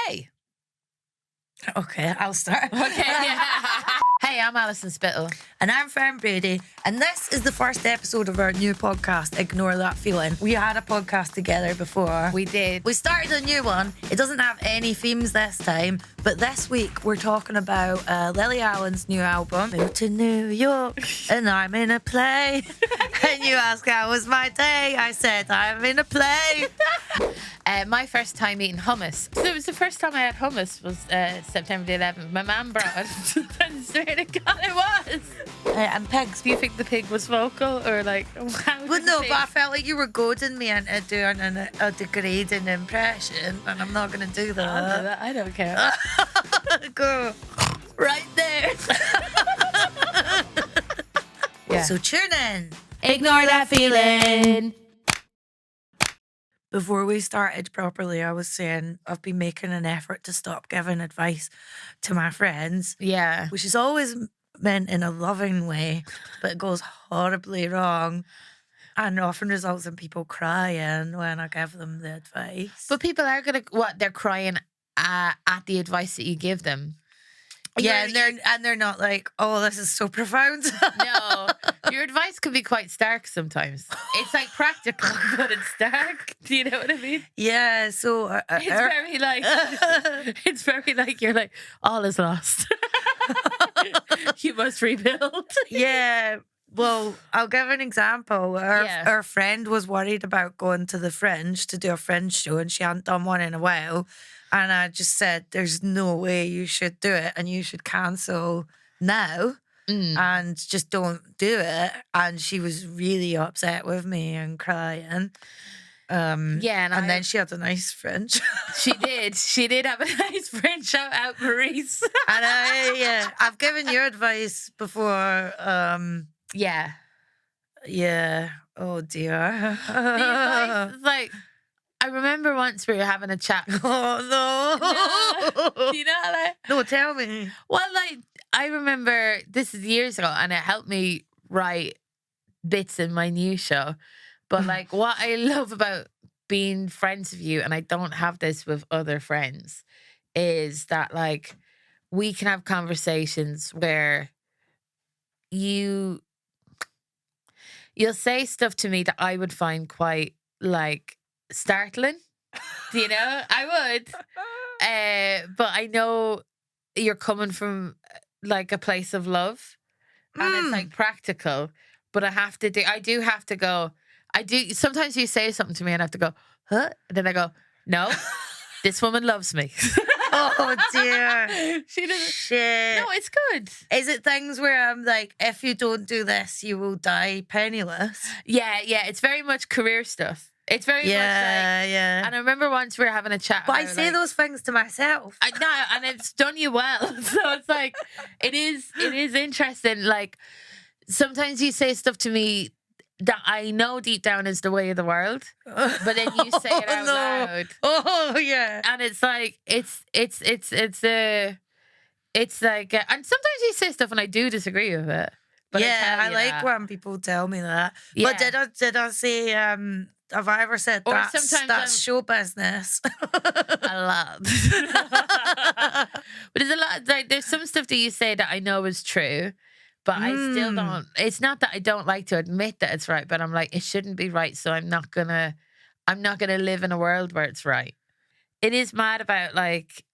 Hey. Okay, I'll start. Okay. Hey, I'm Alison Spittle. And I'm Fern, Brady. And this is the first episode of our new podcast, Ignore That Feeling. We had a podcast together before. We did. We started a new one. It doesn't have any themes this time. But this week, we're talking about Lily Allen's new album, Moved to New York, and I'm in a play. And you ask, how was my day? I said, I'm in a play. My first time eating hummus. So it was the first time I had hummus was September the 11th. My mum brought it. And swear to God it was. And pigs. Do you think the pig was vocal or like? Well, no, but I felt like you were goading me into doing a degrading impression, and I'm not going to do that. I don't care. Go right there. Yeah. So tune in. Ignore that feeling. Before we started properly, I was saying I've been making an effort to stop giving advice to my friends. Yeah. Which is always meant in a loving way, but it goes horribly wrong and often results in people crying when I give them the advice. But people are they're crying at the advice that you give them. Yeah, and they're not like, oh, this is so profound. No, your advice can be quite stark sometimes. It's like practical, but it's stark. Do you know what I mean? Yeah, so it's very like you're like, all is lost. You must rebuild. Yeah. Well, I'll give an example. Our friend was worried about going to the Fringe to do a Fringe show, and she hadn't done one in a while. And I just said, there's no way you should do it, and you should cancel now and just don't do it. And she was really upset with me and crying. And then she had a nice Fringe. She did have a nice Fringe. Shout out Maurice. And I've given you advice before. Yeah. Oh dear. The advice is like, I remember once we were having a chat. Oh no. Do you know like? No, tell me. Well, like I remember this is years ago, and it helped me write bits in my new show. But like, what I love about being friends with you, and I don't have this with other friends, is that like we can have conversations where you'll say stuff to me that I would find quite like startling. Do you know? I would. But I know you're coming from like a place of love, and it's like practical. But I do have to go. Sometimes you say something to me and I have to go, huh? And then I go, no, this woman loves me. Oh dear. She doesn't. Shit. No, it's good. Is it things where I'm like, if you don't do this, you will die penniless? Yeah. It's very much career stuff. It's very much like, yeah. And I remember once we were having a chat. But I say those things to myself. I know, and it's done you well. So it's like, it is interesting. Like, sometimes you say stuff to me that I know deep down is the way of the world, but then you say it out loud. Oh yeah. And it's like, it's like, and sometimes you say stuff and I do disagree with it. But I like when people tell me that. Yeah. But did I say, have I ever said that's show business? A lot. But there's a lot, like, there's some stuff that you say that I know is true, but I still don't. It's not that I don't like to admit that it's right, but I'm like, it shouldn't be right, so I'm not gonna live in a world where it's right. It is mad about like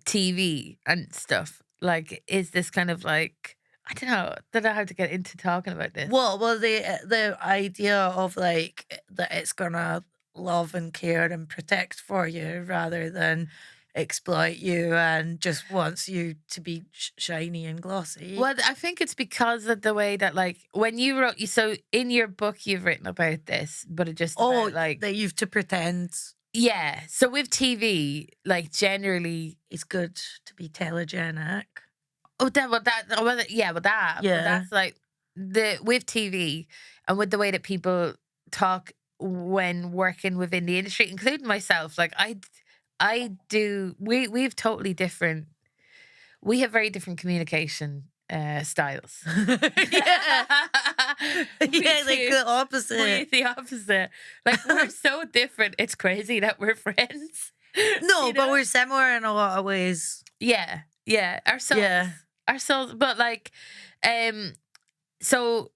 TV and stuff. Like, is this kind of like, I don't know how to get into talking about this. Well, the idea of like that it's gonna love and care and protect for you rather than exploit you and just wants you to be shiny and glossy. Well, I think it's because of the way that, like, when you wrote, so in your book you've written about this, but it just about, like, that you've to pretend. Yeah. So with TV, like, generally, it's good to be telegenic. But that's like with TV and with the way that people talk when working within the industry, including myself. Like we've totally different. We have very different communication styles. Yeah, like the opposite. We're the opposite. Like, we're so different. It's crazy that we're friends. No, You but know? we're similar in a lot of ways. Yeah. Our souls. Yeah. Our souls. But like, so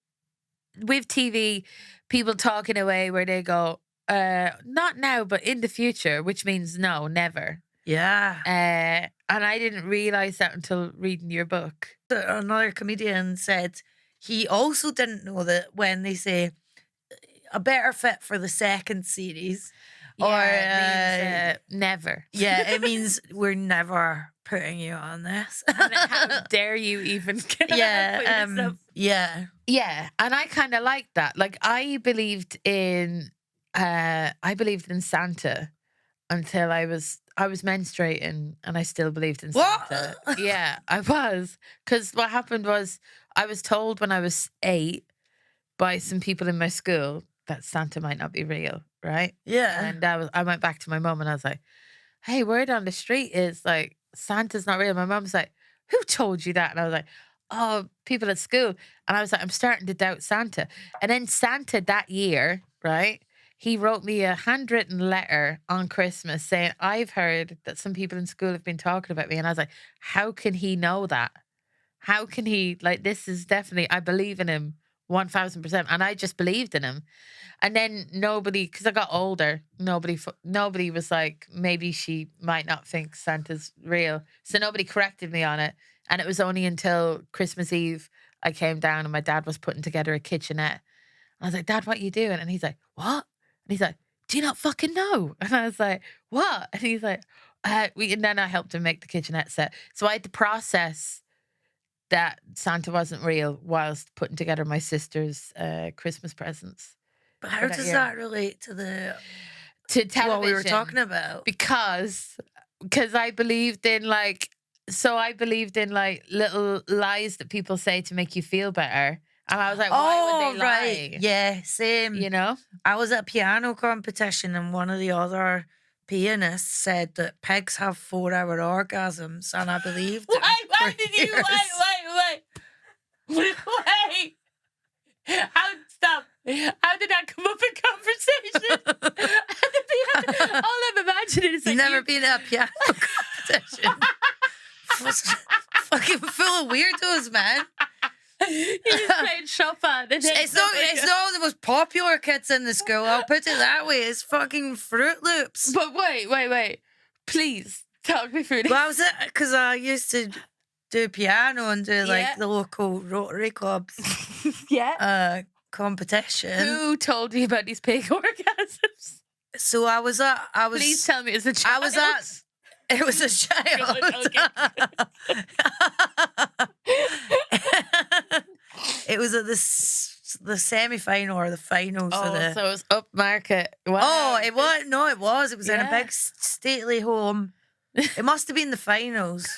with TV, people talk in a way where they go, not now, but in the future, which means no, never. Yeah. And I didn't realize that until reading your book. Another comedian said he also didn't know that when they say a better fit for the second series, it means, never. Yeah, it means we're never putting you on this. And how dare you even put yourself. Yeah. And I kind of liked that. Like I believed in Santa until I was menstruating, and I still believed in Santa. What? Yeah, I was. Because what happened was I was told when I was 8 by some people in my school that Santa might not be real, right? Yeah. And I went back to my mum and I was like, hey, word on the street is like Santa's not real. My mum's like, who told you that? And I was like, oh, people at school. And I was like, I'm starting to doubt Santa. And then Santa that year, right? He wrote me a handwritten letter on Christmas saying, I've heard that some people in school have been talking about me. And I was like, how can he know that? How can he, like, this is definitely, I believe in him 1000%. And I just believed in him. And then nobody, because I got older, nobody was like, maybe she might not think Santa's real. So nobody corrected me on it. And it was only until Christmas Eve I came down and my dad was putting together a kitchenette. I was like, Dad, what are you doing? And he's like, what? And he's like, do you not fucking know? And I was like, what? And he's like, and then I helped him make the kitchenette set. So I had to process that Santa wasn't real whilst putting together my sister's Christmas presents. But how does that relate to television? What we were talking about? Because I believed in little lies that people say to make you feel better. And I was like, why would they lie? Yeah, same. You know? I was at a piano competition and one of the other pianists said that pigs have 4-hour orgasms, and I believed it. Wait. Stop. How did that come up in conversation? All I'm imagining is You've never been at a piano competition. Fucking full of weirdos, man. You're just playing Chopin. It's not the most popular kids in the school. I'll put it that way. It's fucking Fruit Loops. But wait. Please talk me through this. Well, because I used to do piano and do like the local Rotary clubs. Competition. Who told you about these pig orgasms? So I was. Please tell me it's a child. It was a child. It was at the semi-final or the finals. So it was upmarket. Wow. Oh, it was. No, it was. It was in a big stately home. It must have been the finals.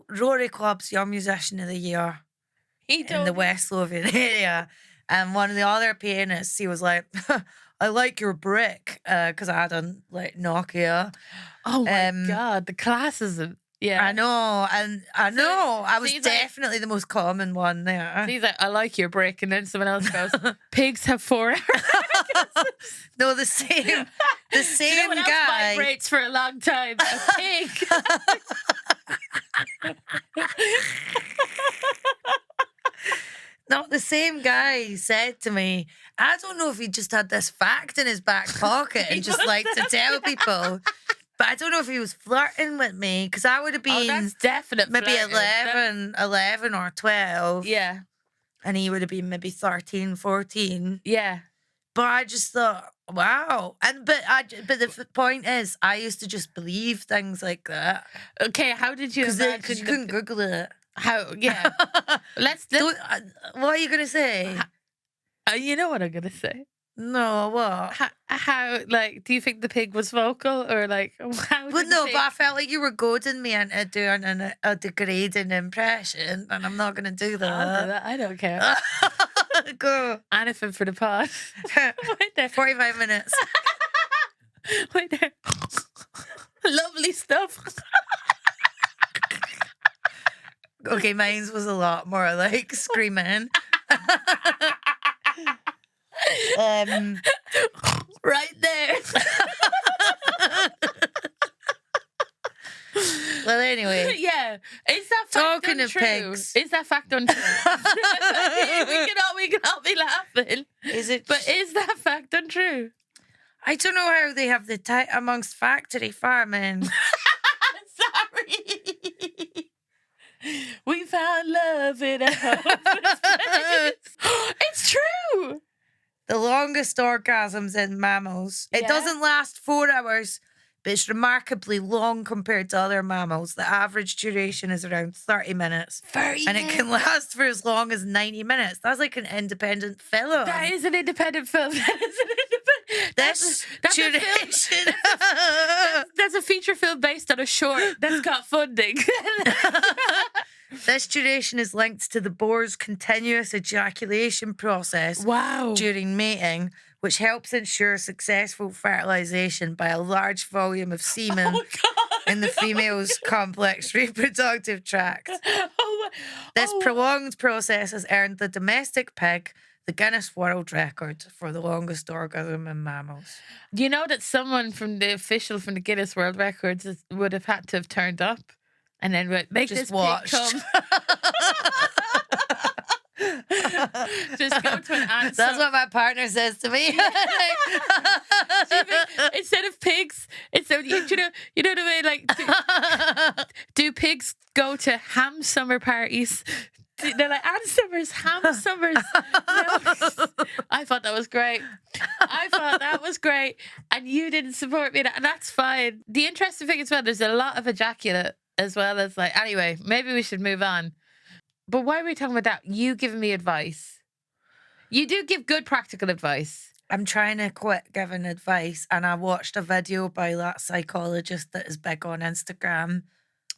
Rotary Club's Young Musician of the Year in the West Lothian area. And one of the other pianists, he was like, I like your brick, because I had on like Nokia. Oh my God, the classism. Yeah. I know. And I know. I was definitely the most common one there. He's like, I like your brick. And then someone else goes, pigs have 4 hours. No, the same you know what guy. Else vibrates for a long time? A pig. No, the same guy said to me, I don't know if he just had this fact in his back pocket and just liked to tell people. But I don't know if he was flirting with me, because I would have been that's definite maybe flirting. 11 or 12. Yeah. And he would have been maybe 13, 14. Yeah. But I just thought, wow. But the point is, I used to just believe things like that. Okay, how did you imagine? Because you couldn't Google it. How? Yeah. let's what are you going to say? You know what I'm going to say? No, what? How, like, do you think the pig was vocal, or like, how? Well, no, but I felt like you were goading me into doing a degrading impression, and I'm not going to do that. I'll do that. I don't care. Go. Anything for the pod. Wait there. 45 minutes. Wait there. Lovely stuff. Okay, mine was a lot more like screaming. Right there. Well, anyway. Yeah. Is that fact Talking untrue? of pigs. Is that fact untrue? we can all be laughing. Is it? But is that fact untrue? I don't know how they have the tight amongst factory farming. Sorry. We found love in a hopeless place. It's true. The longest orgasms in mammals. It Yeah. doesn't last 4 hours, but it's remarkably long compared to other mammals. The average duration is around 30 minutes. 30 And it can last for as long as 90 minutes. That's like an independent film. That is an independent film. That is an independent. That's duration. That's a feature film based on a short that's got funding. This duration is linked to the boar's continuous ejaculation process Wow. during mating, which helps ensure successful fertilization by a large volume of semen Oh, God. in the female's complex reproductive tract. Oh, This oh. prolonged process has earned the domestic pig the Guinness World Record for the longest orgasm in mammals. You know that someone from the Guinness World Records would have had to have turned up and then make Just this watched. pig come. Just go to an answer. That's what my partner says to me. Instead of pigs, you know the way like do pigs go to ham summer parties? They're like Ann Summers, ham summers. No. I thought that was great. And you didn't support me, and that's fine. The interesting thing as well, there's a lot of ejaculate as well as like. Anyway, maybe we should move on. But why are we talking about that? You giving me advice. You do give good practical advice. I'm trying to quit giving advice, and I watched a video by that psychologist that is big on Instagram.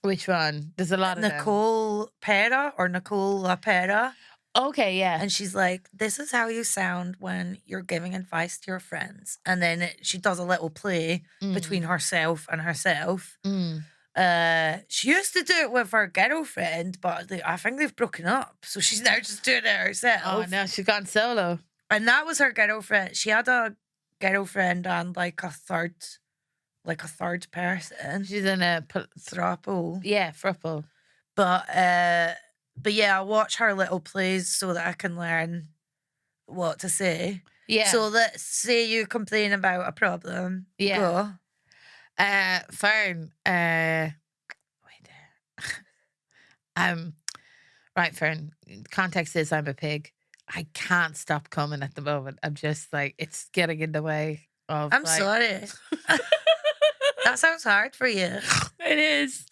Which one? There's a lot of them. Nicole Pera or Nicole LaPera. Okay, yeah. And she's like, this is how you sound when you're giving advice to your friends. And then she does a little play between herself and herself. She used to do it with her girlfriend, but I think they've broken up. So she's now just doing it herself. Oh, no, she's gone solo. And that was her girlfriend. She had a girlfriend and like a third person. She's in a throuple. Yeah, throuple. But yeah, I watch her little plays so that I can learn what to say. Yeah. So let's say you complain about a problem. Yeah. Go. Fern. Right, Fern. Context is I'm a pig. I can't stop coming at the moment. I'm just like it's getting in the way of. I'm sorry. That sounds hard for you. It is.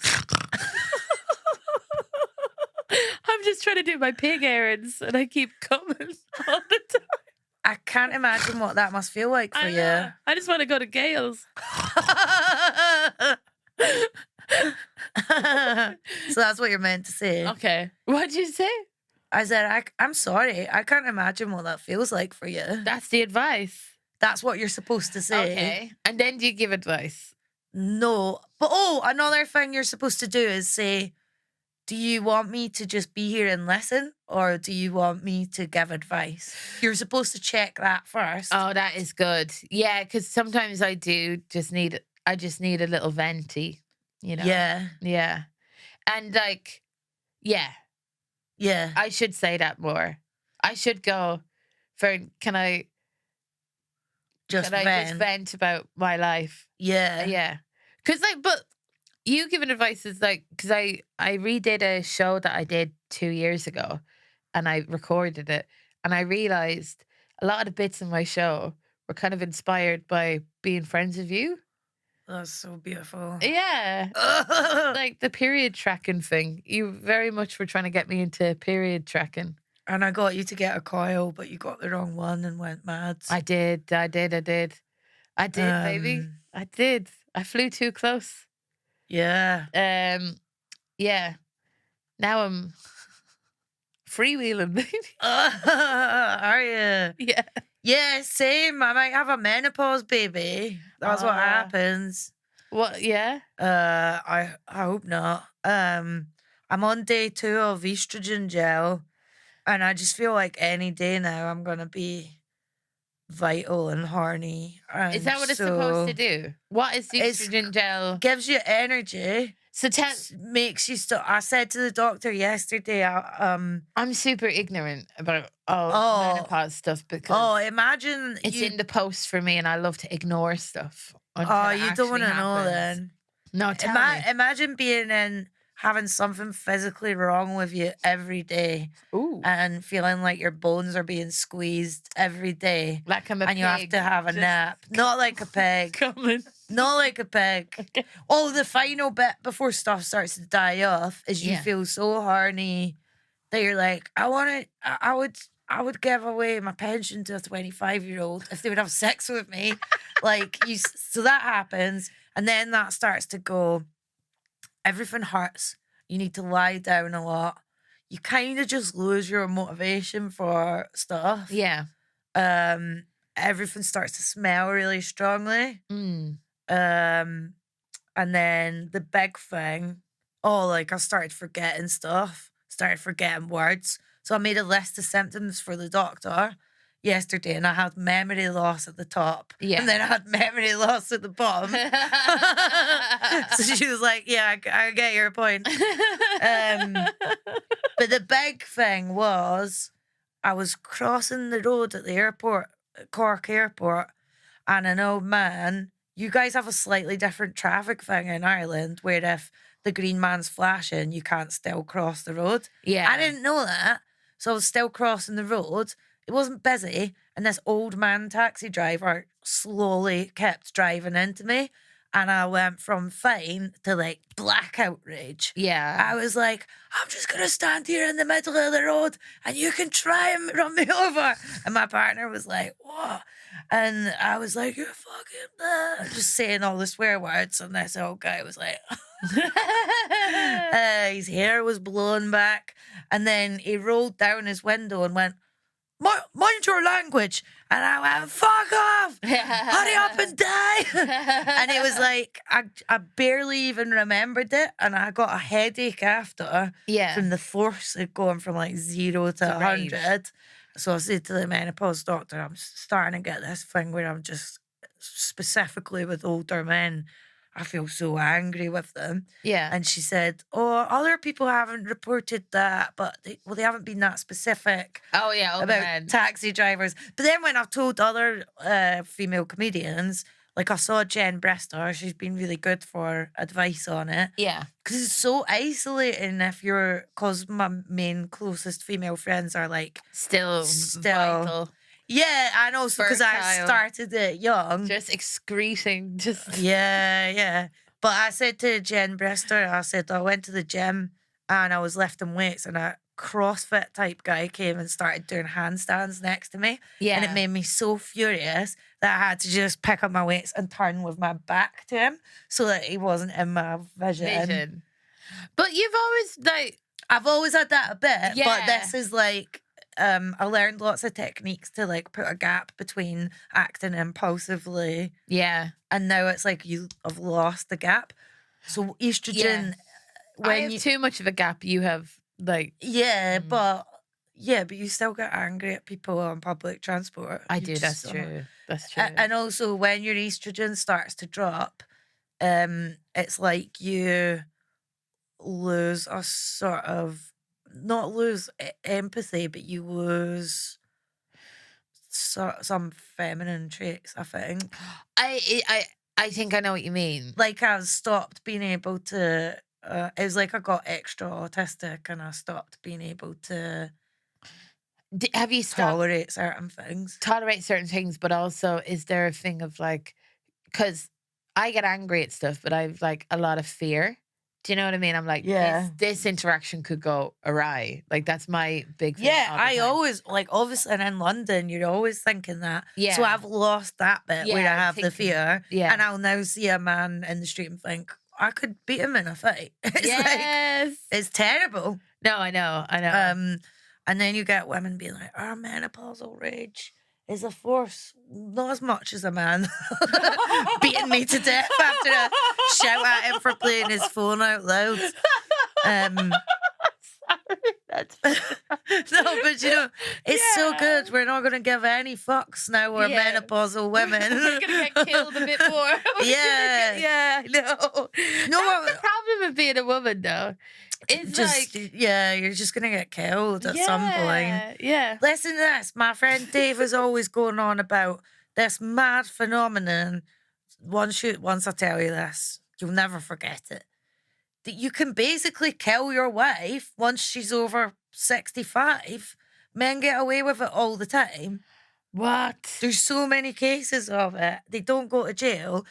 I'm just trying to do my pig errands and I keep coming all the time. I can't imagine what that must feel like for you. I just want to go to Gale's. So that's what you're meant to say. Okay. What'd you say? I said, I'm sorry. I can't imagine what that feels like for you. That's the advice. That's what you're supposed to say. Okay. And then do you give advice? No. But another thing you're supposed to do is say, do you want me to just be here and listen? Or do you want me to give advice? You're supposed to check that first. Oh, that is good. Yeah, because sometimes I just need a little venti, you know? Yeah. Yeah. And like, yeah. Yeah. I should say that more. I should go, Fern, can I just vent about my life? Yeah. Yeah. Because but you giving advice is like, because I redid a show that I did 2 years ago and I recorded it and I realized a lot of the bits in my show were kind of inspired by being friends with you. That's so beautiful. Yeah. Like the period tracking thing. You very much were trying to get me into period tracking. And I got you to get a coil, but you got the wrong one and went mad. I did, baby. I did. I flew too close. Yeah. Yeah. Now I'm freewheeling, baby. Are you? Yeah. Yeah, same. I might have a menopause baby. That's what happens. What? Yeah. I hope not. I'm on day 2 of estrogen gel, and I just feel like any day now I'm gonna be vital and horny. And is that what it's supposed to do? What is the estrogen gel? Gives you energy. So makes you stop. I said to the doctor yesterday, I'm super ignorant about all menopause stuff because imagine it's in the post for me, and I love to ignore stuff. You don't want to know then. No, tell me. Imagine having something physically wrong with you every day. Ooh. And feeling like your bones are being squeezed every day. Like I'm a pig. And you have to have a nap. Not like a pig. Coming. Not like a pig. Okay. Oh, the final bit before stuff starts to die off is you feel so horny that you're like, I would give away my pension to a 25-year-old if they would have sex with me. So that happens. And then that starts to go, everything hurts. You need to lie down a lot. You kind of just lose your motivation for stuff. Yeah. Everything starts to smell really strongly. Mm. And then the big thing, I started forgetting stuff, started forgetting words. So I made a list of symptoms for the doctor yesterday, and I had memory loss at the top. Yeah. And then I had memory loss at the bottom. So she was like, yeah, I get your point. But the big thing was I was crossing the road at the airport, Cork Airport, and an old man, you guys have a slightly different traffic thing in Ireland where if the green man's flashing, you can't still cross the road. Yeah. I didn't know that. So I was still crossing the road. It wasn't busy. And this old man taxi driver slowly kept driving into me. And I went from fine to blackout rage. Yeah. I was like, I'm just going to stand here in the middle of the road and you can try and run me over. And my partner was like, what? And I was like, you're fucking blah. Just saying all the swear words. And this old guy was like, his hair was blown back. And then he rolled down his window and went, mind your language. And I went, fuck off, hurry up and die. And it was like, I barely even remembered it. And I got a headache after from the force of going from 0 to 100. So I said to the menopause doctor, I'm starting to get this thing where I'm just, specifically with older men, I feel so angry with them. Yeah. And she said, other people haven't reported that, but they haven't been that specific. Oh, yeah. About taxi drivers. But then when I've told other female comedians, I saw Jen Brister, she's been really good for advice on it. Yeah. Because it's so isolating because my main closest female friends are Still vital. Yeah, and also because I started it young. Just excreting. Yeah. But I said to Jen Brister, I went to the gym and I was lifting weights and a CrossFit type guy came and started doing handstands next to me. Yeah. And it made me so furious that I had to just pick up my weights and turn with my back to him so that he wasn't in my vision. But you've always I've always had that a bit, yeah. But this is I learned lots of techniques to put a gap between acting impulsively. Yeah. And now it's you have lost the gap. So estrogen, when I have too much of a gap, you have but you still get angry at people on public transport. I do, that's true. That's true. And also when your estrogen starts to drop, it's you lose a sort of, not lose empathy, but you lose some feminine traits, I think. I think I know what you mean. I've stopped being able to, it was I got extra autistic and I stopped being able to have you stopped tolerate certain things? Tolerate certain things, but also is there a thing of because I get angry at stuff, but I've a lot of fear. Do you know what I mean? I'm this interaction could go awry. That's my big thing. Yeah, I always, obviously, and in London, you're always thinking that. Yeah. So I've lost that bit where I have the fear. Yeah. And I'll now see a man in the street and think, I could beat him in a fight. It's it's terrible. No, I know. And then you get women being like, our menopausal rage is a force, not as much as a man beating me to death after I shout at him for playing his phone out loud. No, but it's so good. We're not going to give any fucks now. We're menopausal women. We're going to get killed a bit more. Yeah, no. No, That's the problem of being a woman, though. It's just, like, yeah, you're just going to get killed at some point. Yeah. Listen to this. My friend Dave is always going on about this mad phenomenon. Once I tell you this, you'll never forget it. That you can basically kill your wife once she's over 65. Men get away with it all the time. What? There's so many cases of it. They don't go to jail.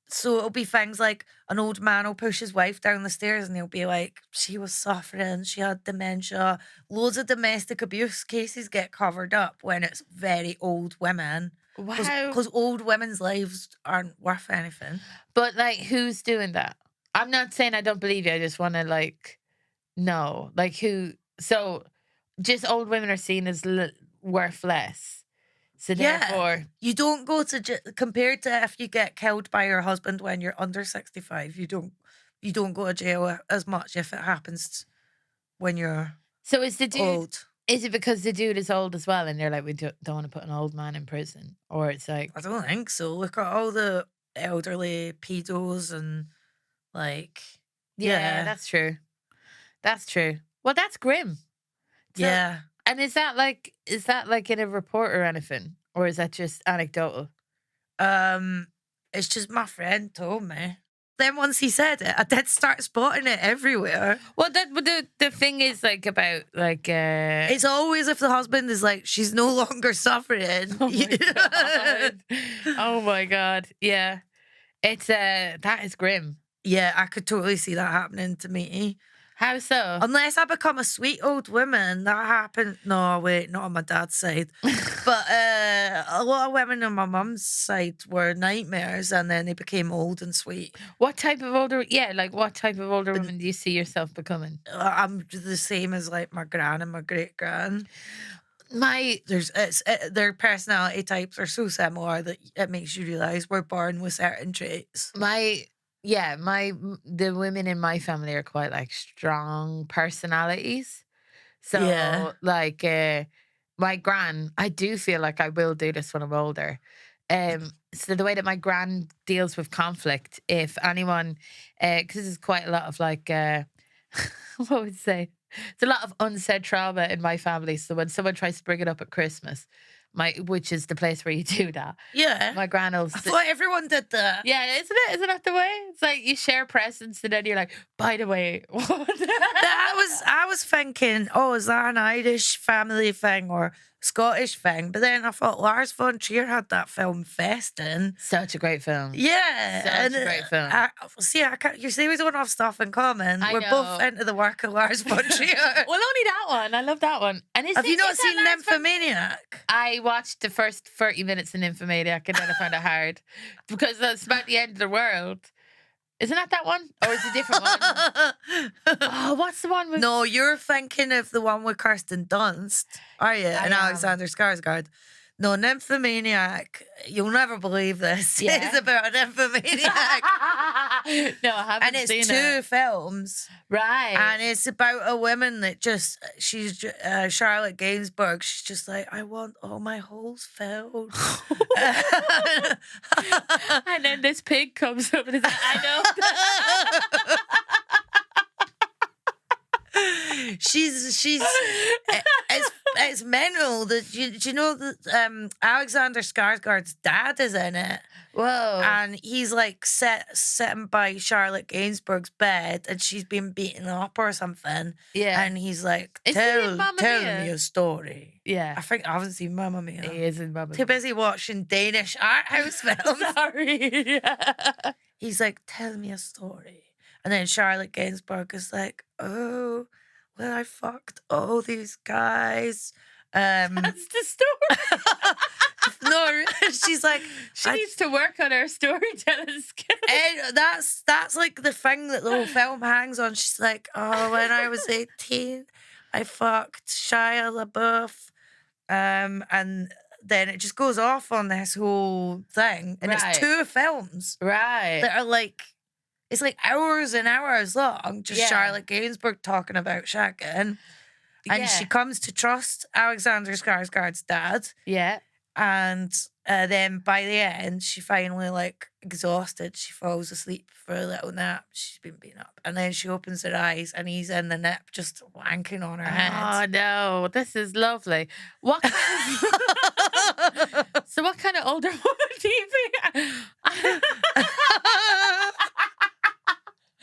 So it'll be things like an old man will push his wife down the stairs and he'll be like, she was suffering, she had dementia. Loads of domestic abuse cases get covered up when it's very old women. Wow. Because old women's lives aren't worth anything. But, like, who's doing that? I'm not saying I don't believe you. I just want to, like, know. Like, who? So, just old women are seen as worth less. So, therefore... You don't go to... compared to if you get killed by your husband when you're under 65, you don't go to jail as much if it happens when you're So, is the dude... old. Is it because the dude is old as well and they're like, we don't want to put an old man in prison? Or it's like... I don't think so. Look at all the elderly pedos and, like... Yeah, that's true. That's true. Well, that's grim. So, yeah. And is that like in a report or anything? Or is that just anecdotal? It's just my friend told me. Then once he said it, I did start spotting it everywhere. Well, the thing is like about like it's always if the husband is like, she's no longer suffering. Oh my god. Oh my god. Yeah. It's that is grim. Yeah, I could totally see that happening to me. How so? Unless I become a sweet old woman, that happened. No, wait, not on my dad's side. But a lot of women on my mum's side were nightmares, and then they became old and sweet. What type of older? Yeah, like what type of older woman do you see yourself becoming? I'm the same as like my gran and my great gran. Their personality types are so similar that it makes you realize we're born with certain traits. The women in my family are quite like strong personalities. So like my gran, I do feel like I will do this when I'm older. So the way that my gran deals with conflict, if anyone, because there's quite a lot of like, what would you say? It's a lot of unsaid trauma in my family. So when someone tries to bring it up at Christmas, which is the place where you do that. Yeah. My gran will... I thought everyone did that. Yeah, isn't it? Isn't that the way? It's like you share presents and then you're like, by the way, what? I was thinking, oh, is that an Irish family thing or Scottish thing? But then I thought Lars von Trier had that film Festen. Such a great film. Yeah. Such a great film. You see, we don't have stuff in common. We're both into the work of Lars von Trier. Well, only that one. I love that one. And have you not seen Nymphomaniac? I watched the first 30 minutes in Nymphomaniac and then I found it hard because that's about the end of the world. Isn't that one? Or is it a different one? Oh, what's the one with... No, you're thinking of the one with Kirsten Dunst, are you? And Alexander Skarsgård. No, Nymphomaniac. You'll never believe this. Yeah. It's about a nymphomaniac. No, I haven't seen it. And it's 2 films. Right. And it's about a woman that she's Charlotte Gainsbourg. She's just like, I want all my holes filled. And then this pig comes up and is like, I know. It's mental that you know that Alexander Skarsgård's dad is in it. Whoa. And he's like sitting by Charlotte Gainsbourg's bed and she's been beaten up or something. Yeah. And he's like, tell me a story. Yeah. I haven't seen Mamma Mia. He is in Mamma Mia. Too busy watching Danish art house films. Sorry. Yeah. He's like, tell me a story. And then Charlotte Gainsbourg is like, oh, well, I fucked all these guys. That's the story. No, she's like... She needs to work on her storytelling skills. And that's like the thing that the whole film hangs on. She's like, oh, when I was 18, I fucked Shia LaBeouf. And then it just goes off on this whole thing. And it's 2 films. Right. That are like... It's like hours and hours long, just Charlotte Gainsbourg talking about shagging. And she comes to trust Alexander Skarsgård's dad. Yeah. And then by the end, she finally, like, exhausted. She falls asleep for a little nap. She's been beaten up. And then she opens her eyes and he's in the nip just wanking on her head. Oh, no. This is lovely. What kind of... So what kind of older woman do you think?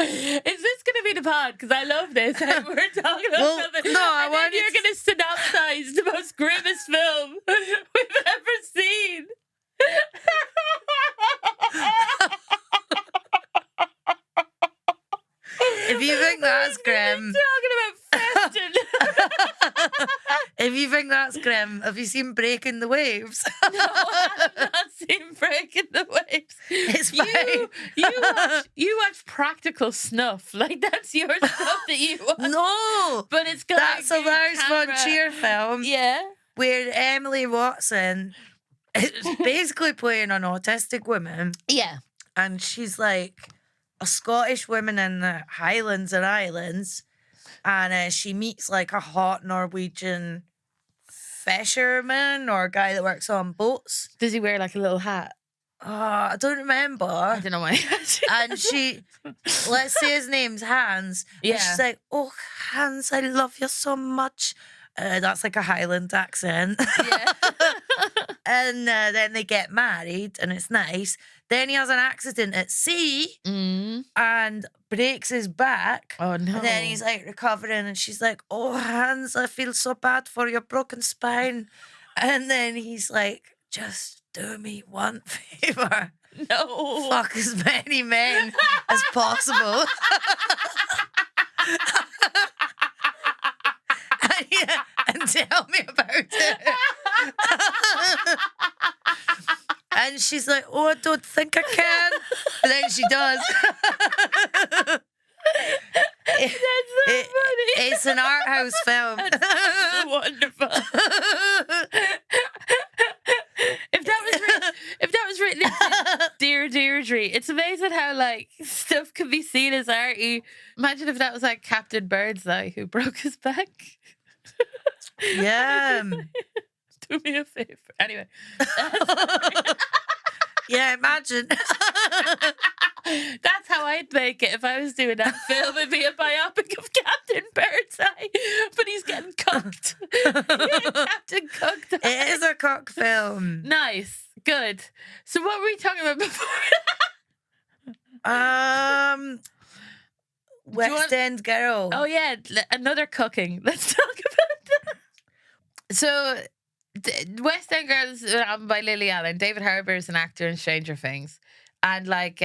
Is this going to be the pod? Because I love this. We're talking about something. No, and then you're going to synopsize the most grimmest film we've ever seen. If you think that's grim, talking about Feston. if you think that's grim, have you seen Breaking the Waves? No, I have not seen Breaking the Waves. It's fine. You watch Practical Snuff. Like, that's your stuff that you watch. No, but it's got that's a Lars von camera. Trier film. Yeah, where Emily Watson is basically playing an autistic woman. Yeah. And she's like a Scottish woman in the Highlands and Islands. And she meets like a hot Norwegian fisherman or a guy that works on boats. Does he wear like a little hat? I don't remember. I don't know why. And she, let's say his name's Hans. Yeah. And she's like, oh, Hans, I love you so much. That's like a Highland accent. Yeah. And then they get married and it's nice. Then he has an accident at sea and breaks his back. Oh, no. And then he's like recovering and she's like, oh, Hans, I feel so bad for your broken spine. And then he's like, just do me one favor. No. Fuck as many men as possible. and tell me about it. And she's like, oh, I don't think I can. But then she does. That's so funny. It's an art house film. That's so wonderful. If that was written into Dear Deirdre, it's amazing how like stuff can be seen as arty. Imagine if that was like Captain Birdseye who broke his back. Yeah. Do me a favor. Anyway. Yeah, imagine. That's how I'd make it if I was doing that film. It'd be a biopic of Captain Birdseye, but he's getting cooked. Captain Cooked. It is a cock film. Nice. Good. So what were we talking about before? West End Girl. Oh, yeah. Another cooking. Let's talk about that. So, West End Girl is an album by Lily Allen. David Harbour is an actor in Stranger Things. And, like,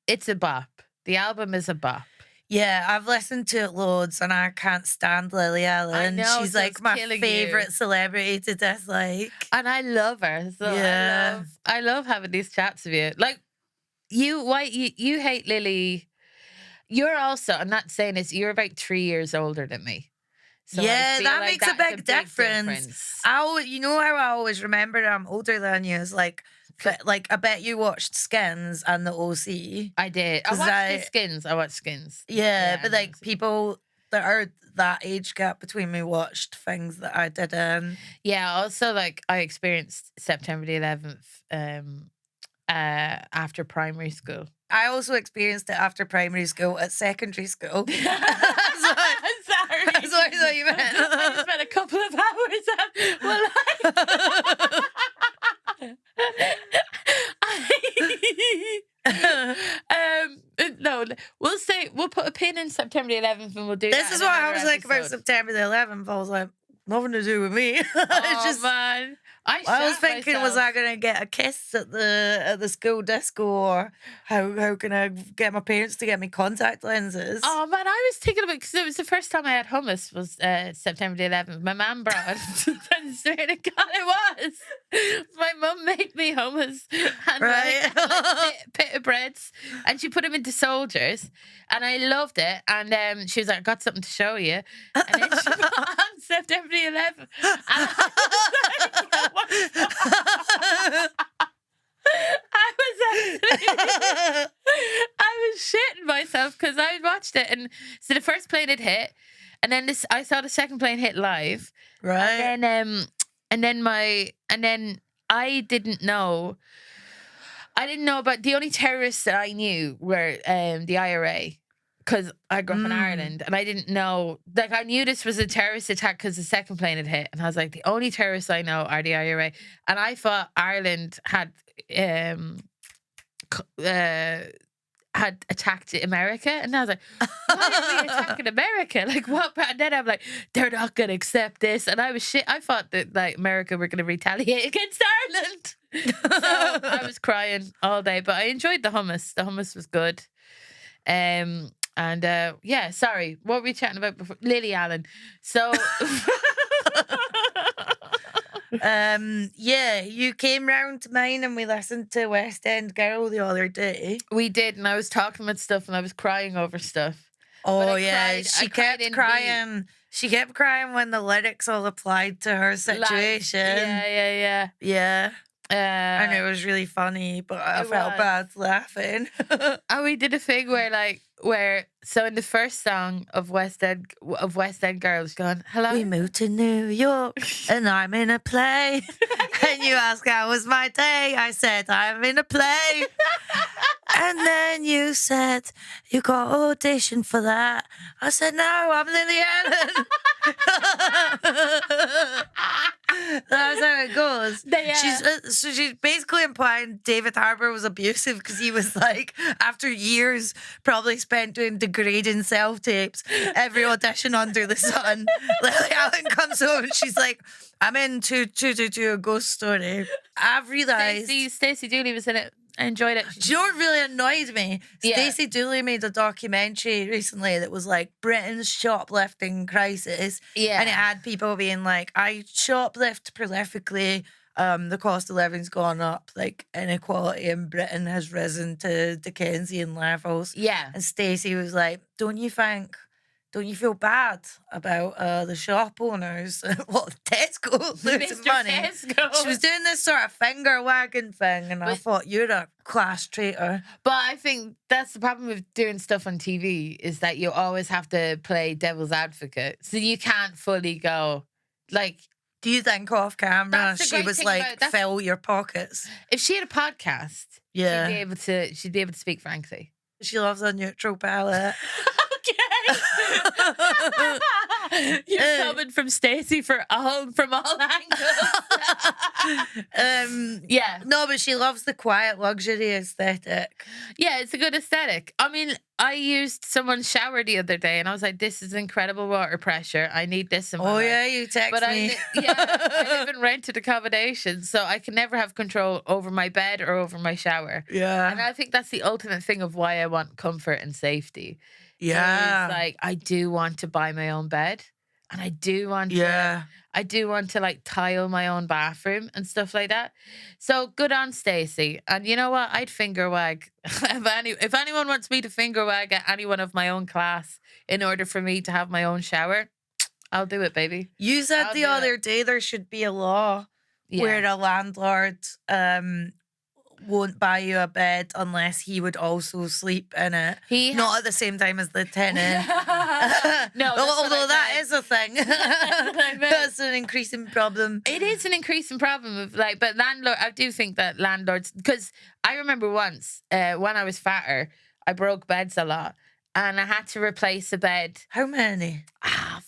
it's a bop. The album is a bop. Yeah, I've listened to it loads and I can't stand Lily Allen. I know, she's so like it's my killing favourite you. Celebrity to dislike. And I love her. So Yeah. I love having these chats with you. Like, you hate Lily. You're also, I'm not saying this, you're about 3 years older than me. So Yeah, I feel that like makes a that's big difference. You know how I always remember I'm older than you is like I bet you watched Skins and the OC. I did. I 'Cause watched I- the Skins. I watched Skins. Yeah, but like amazing. people that are that age gap between me watched things that I didn't. Yeah, also like I experienced September the 11th after primary school. I also experienced it after primary school at secondary school. Sorry. That's what I thought you meant. I spent a couple of hours no, we'll put a pin in September the 11th and we'll do This that is in what I another was like about episode. September the 11th. I was like, nothing to do with me. It's Oh, just man. I was shat thinking, was myself. I gonna get a kiss at the school disco, or how can I get my parents to get me contact lenses? Oh man, I was thinking about because it was the first time I had hummus was September the 11th. My mum brought it. I swear to God, it was. My mum made me hummus and Right. like, pit of breads, and she put them into soldiers, and I loved it. And she was like, "I got something to show you," and then she put on September the 11th, and I was shitting myself because I watched it, and so the first plane had hit, and then I saw the second plane hit live, Right. and then I didn't know about the only terrorists that I knew were the IRA. Because I grew up in Ireland and I didn't know, like, I knew this was a terrorist attack because the second plane had hit. And I was like, the only terrorists I know are the IRA. And I thought Ireland had attacked America. And I was like, why are we attacking America? Like, what? And then I'm like, they're not going to accept this. And I was shit. I thought that, like, America were going to retaliate against Ireland. So I was crying all day. But I enjoyed the hummus. The hummus was good. And yeah, sorry, what were we chatting about before? Lily Allen. So yeah, you came round to mine and we listened to West End Girl the other day. We did, and I was talking about stuff and I was crying over stuff. Oh yeah, she kept crying. She kept crying when the lyrics all applied to her situation. Yeah. And it was really funny, but I felt bad laughing. And we did a thing where so in the first song of West End Girls going, hello. We moved to New York and I'm in a play. And you ask how was my day? I said I'm in a play. And then you said you got auditioned for that. I said no, I'm Lily Allen. That's how it goes. She's basically implying David Harbour was abusive because he was like, after years probably spent doing degrading self-tapes, every audition under the sun, Lily Allen comes home and she's like, I'm in to a ghost story. I've realised Stacy Dooley was in it. I enjoyed it. Do you know what really annoyed me? Yeah. Stacy Dooley made a documentary recently that was like Britain's shoplifting crisis. Yeah. And it had people being like, I shoplift prolifically. The cost of living's gone up. Like, inequality in Britain has risen to Dickensian levels. Yeah. And Stacy was like, don't you feel bad about the shop owners? What, Tesco losing money? Tesco. She was doing this sort of finger wagging thing, and I thought, you're a class traitor. But I think that's the problem with doing stuff on TV is that you always have to play devil's advocate, so you can't fully go like. Do you think off camera she was like, fill your pockets? If she had a podcast, yeah, she'd be able to speak frankly. She loves a neutral palate. You're coming from Stacey from all angles. Yeah. No, but she loves the quiet luxury aesthetic. Yeah, it's a good aesthetic. I mean, I used someone's shower the other day and I was like, this is incredible water pressure. I need this in my life. Yeah, you text me. I live in rented accommodation, so I can never have control over my bed or over my shower. Yeah. And I think that's the ultimate thing of why I want comfort and safety. Yeah. It's like, I do want to buy my own bed and I do want to like tile my own bathroom and stuff like that. So good on Stacey. And you know what? I'd finger wag. If anyone wants me to finger wag at anyone of my own class in order for me to have my own shower, I'll do it, baby. You said the other day there should be a law where a landlord won't buy you a bed unless he would also sleep in it. Not at the same time as the tenant. No, although that is a thing. That's an increasing problem. It is an increasing problem of but landlord. I do think that landlords, because I remember once when I was fatter, I broke beds a lot, and I had to replace a bed. How many?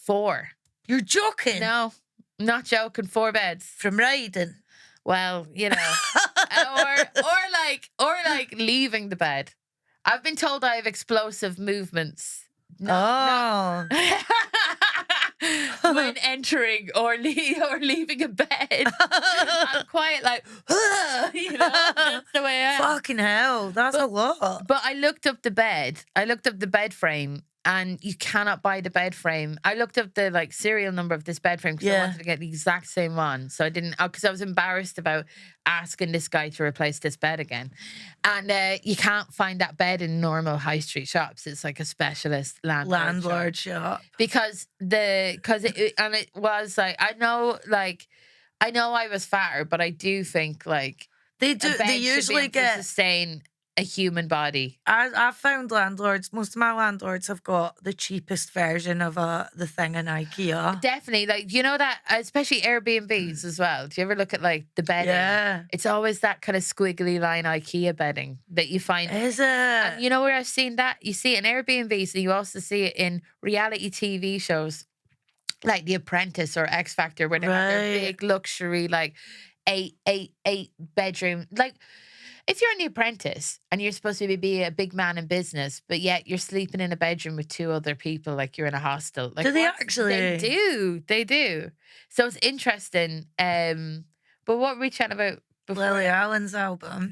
4. You're joking? No, not joking. 4 beds from riding. Well, you know, or like leaving the bed. I've been told I have explosive movements. No. When entering or leaving a bed, I'm quite like, you know, that's the way I am. Fucking hell, that's a lot. But I looked up the bed. I looked up the bed frame. And you cannot buy the bed frame. I looked up the serial number of this bed frame because I wanted to get the exact same one. So I didn't, because I was embarrassed about asking this guy to replace this bed again. And you can't find that bed in normal high street shops. It's like a specialist landlord shop. Because it was like, I know I was fatter, but I do think they usually get sustain a human body. I've found landlords, most of my landlords have got the cheapest version of the thing in IKEA. Definitely. Like, you know that, especially Airbnbs as well. Do you ever look at like the bedding? Yeah. It's always that kind of squiggly line IKEA bedding that you find. Is it? And you know where I've seen that? You see it in Airbnbs and you also see it in reality TV shows like The Apprentice or X Factor, where they have their big luxury, like eight bedroom. Like, if you're in The Apprentice and you're supposed to be a big man in business, but yet you're sleeping in a bedroom with 2 other people, like you're in a hostel. Like, do they actually? They do. So it's interesting. But what were we chatting about before? Lily Allen's album.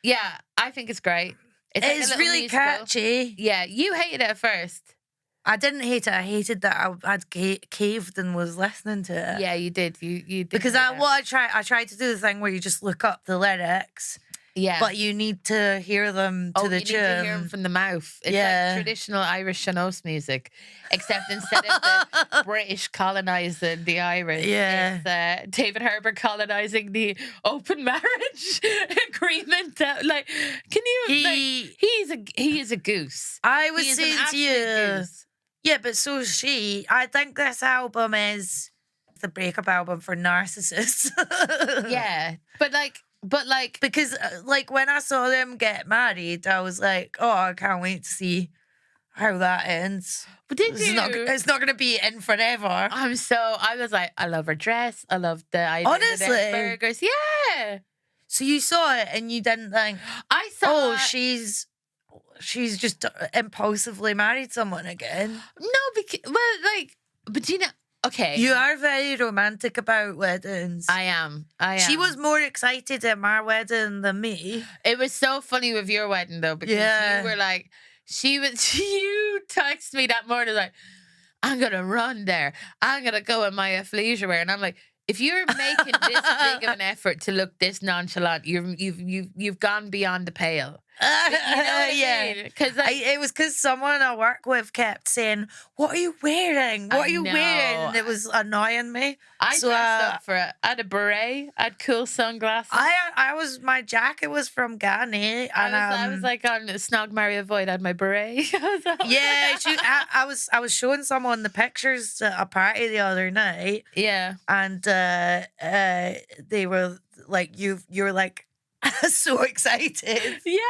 Yeah, I think it's great. It's like really musical. Catchy. Yeah, you hated it at first. I didn't hate it. I hated that I'd caved and was listening to it. Yeah, you did. You did. Because I tried to do the thing where you just look up the lyrics. Yeah. But you need to hear them to the tune. You need to hear them from the mouth. It's like traditional Irish sean-nós music, except instead of the British colonising the Irish, it's David Herbert colonising the open marriage agreement. Like, can you? He is a goose. I was saying to you. Goose. Yeah, but so is she. I think this album is the breakup album for narcissists. Yeah, but like because like when I saw them get married, I was like, oh, I can't wait to see how that ends. But it's not going to be in forever. I was like, I love her dress. I love the idea of the burgers. Yeah. So you saw it and you didn't think, I saw. Oh, she's just impulsively married someone again. No, but you know, okay. You are very romantic about weddings. I am. She was more excited at my wedding than me. It was so funny with your wedding though, because you were like, you texted me that morning like, I'm gonna run there. I'm gonna go in my athleisure wear, and I'm like, if you're making this big of an effort to look this nonchalant, you've gone beyond the pale. You know what I mean? It was because someone I work with kept saying, "What are you wearing? What are you wearing?" And it was annoying me. I dressed up for it. I had a beret. I had cool sunglasses. My jacket was from Ghana, and I was like on Snog, Marry, Avoid. I had my beret. I was showing someone the pictures at a party the other night. Yeah, and they were like, you're like. So excited. Yeah,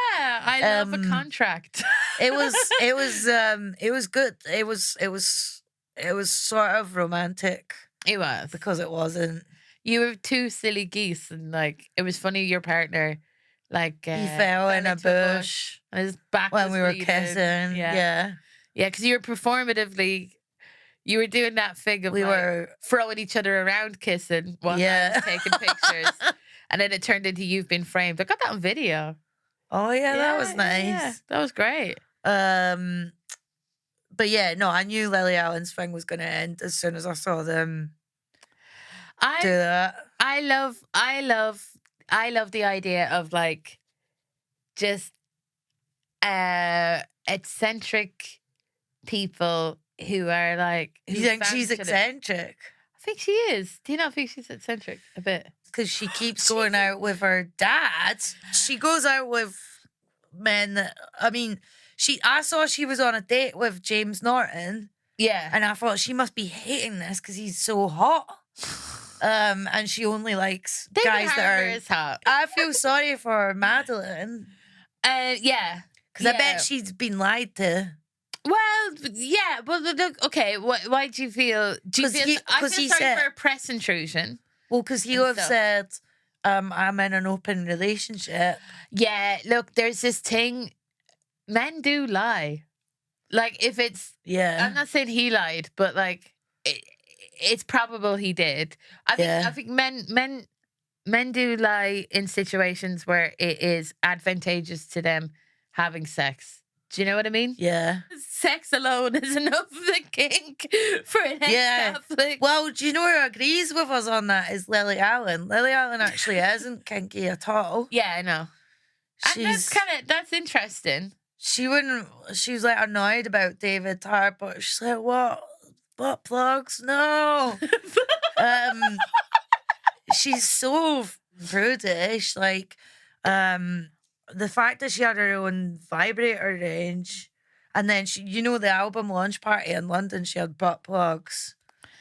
I love a contract. It was good. It was sort of romantic. It was. Because it wasn't. You were 2 silly geese, and like it was funny your partner like he fell in a bush. His back when we were bleeding. kissing. Yeah, because you were performatively. You were doing that thing of were throwing each other around kissing while I was taking pictures. And then it turned into You've Been Framed. I got that on video. Oh, yeah, that was nice. Yeah, that was great. But yeah, no, I knew Lily Allen's thing was going to end as soon as I saw them do that. I love the idea of like just eccentric people who are like... You think she's eccentric? I think she is. Do you not think she's eccentric a bit? Because she keeps going out with her dad. She goes out with men that, I mean, I saw she was on a date with James Norton. Yeah. And I thought she must be hating this because he's so hot. And she only likes guys that are... is hot. I feel sorry for Madeline. Yeah. Because I bet she's been lied to. Well, yeah. Well, look, okay. Why do you feel... I feel sorry for a press intrusion. Well, because he'll have said, I'm in an open relationship. Yeah, look, there's this thing. Men do lie. Like, if it's... Yeah. I'm not saying he lied, but, like, it's probable he did. I think men do lie in situations where it is advantageous to them having sex. Do you know what I mean? Yeah. Sex alone is enough of a kink for an ex-Catholic. Well, do you know who agrees with us on that is Lily Allen. Lily Allen actually isn't kinky at all. Yeah, I know. And that's interesting. She was like annoyed about David Tarr, but she's like, what? Butt plugs? No. She's so prudish. Like, The fact that she had her own vibrator range, and then she, the album launch party in London, she had butt plugs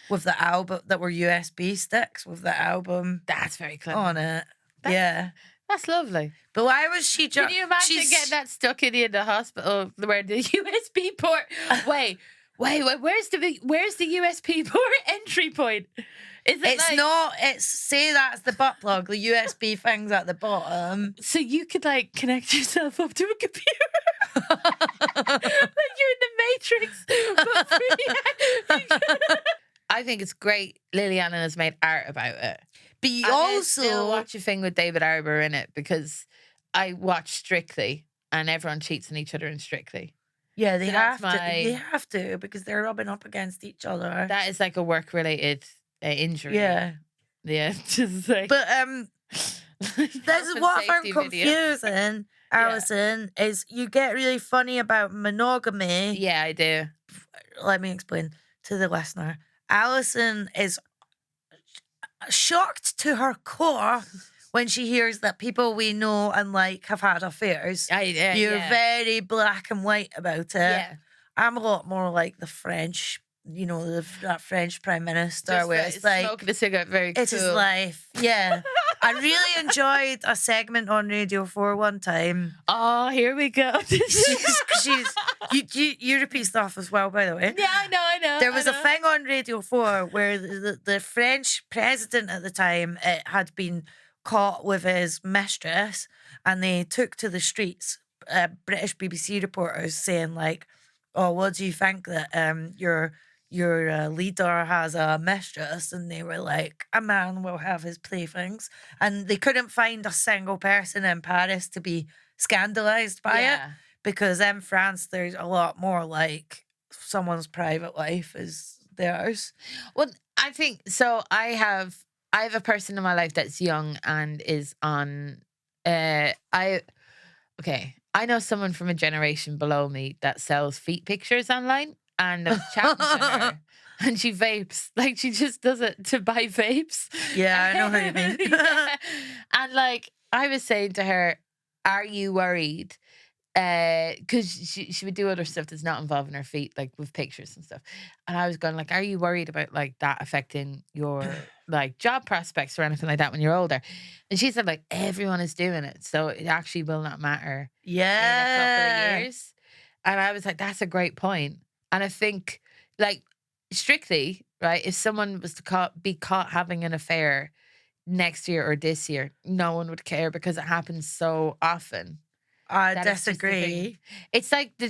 with the album that were USB sticks with the album. That's very clever on it. Yeah. That's lovely. But why was she Can you imagine getting that stuck in you in the hospital where the USB port? Wait. Where's the USB port entry point? It's not. Say that's the butt plug. The USB thing's at the bottom. So you could connect yourself up to a computer, like you're in the Matrix. I think it's great. Liliana has made art about it. But you also still watch a thing with David Arbor in it because I watch Strictly and everyone cheats on each other in Strictly. Yeah, they have to. They have to because they're rubbing up against each other. That is like a work-related injury. Yeah, just like. But this is what I'm confusing, Alison. Is you get really funny about monogamy. Yeah, I do. Let me explain to the listener. Alison is shocked to her core when she hears that people we know and like have had affairs. You're very black and white about it. Yeah. I'm a lot more like the French, that French Prime Minister just where it's like smoking a cigarette, very cool. It's his life. Yeah. I really enjoyed a segment on Radio 4 one time. Oh, here we go. You repeat stuff as well, by the way. Yeah, I know. There was a thing on Radio 4 where the French president at the time had been caught with his mistress, and they took to the streets, British BBC reporters saying like, "Oh, what do you think that your leader has a mistress?" And they were like, "A man will have his playthings," and they couldn't find a single person in Paris to be scandalized by it, because in France there's a lot more like someone's private life is theirs. Well, I think so. I have a person in my life that's young and is on. I know someone from a generation below me that sells feet pictures online, and I was chatting to her, and she vapes. Like, she just does it to buy vapes. Yeah, I know what you mean. And like, I was saying to her, "Are you worried?" Because she would do other stuff that's not involving her feet, like with pictures and stuff. And I was going like, "Are you worried about like that affecting your like job prospects or anything like that when you're older?" And she said like, everyone is doing it, so it actually will not matter in a couple of years. And I was like, that's a great point. And I think like strictly, right, if someone was to be caught having an affair next year or this year, no one would care because it happens so often. I disagree. It's like the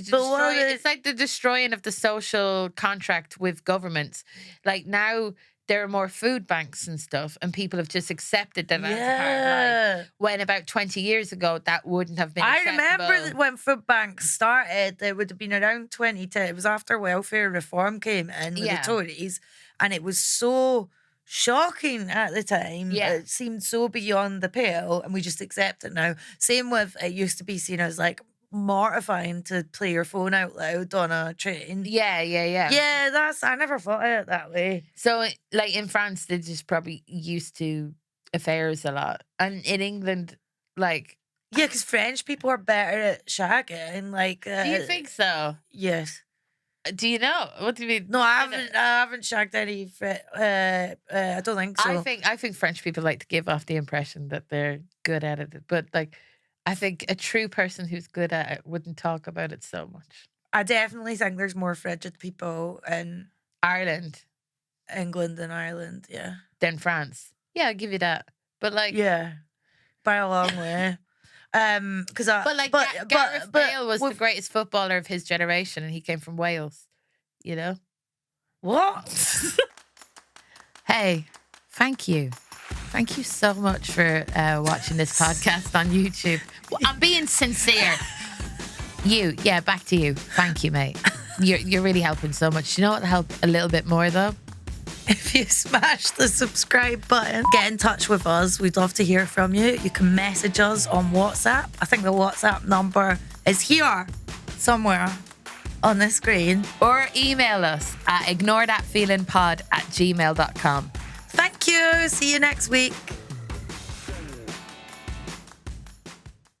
destroying of the social contract with governments. Like now there are more food banks and stuff, and people have just accepted that as a part of life. When about 20 years ago, that wouldn't have been acceptable. I remember when food banks started, it would have been around 2010. It was after welfare reform came in with the Tories, and it was so shocking at the time. Yeah. It seemed so beyond the pale, and we just accept it now. Same with, it used to be seen as like mortifying to play your phone out loud on a train. Yeah. Yeah, I never thought of it that way. So like in France, they're just probably used to affairs a lot. And in England, like... Yeah, because French people are better at shagging. Like, do you think so? Yes. Do you know? What do you mean? No, I haven't shagged any. I don't think so. I think French people like to give off the impression that they're good at it, but like, I think a true person who's good at it wouldn't talk about it so much. I definitely think there's more frigid people in Ireland, England, and Ireland. Yeah, than France. Yeah, I'll give you that. But like, yeah, by a long way. Gareth Bale was the greatest footballer of his generation, and he came from Wales. You know what? Hey, thank you so much for watching this podcast on YouTube. I'm being sincere. Back to you. Thank you, mate. You're really helping so much. You know what will help a little bit more though? If you smash the subscribe button, get in touch with us. We'd love to hear from you. You can message us on WhatsApp. I think the WhatsApp number is here somewhere on the screen. Or email us at ignorethatfeelingpod@gmail.com. Thank you. See you next week.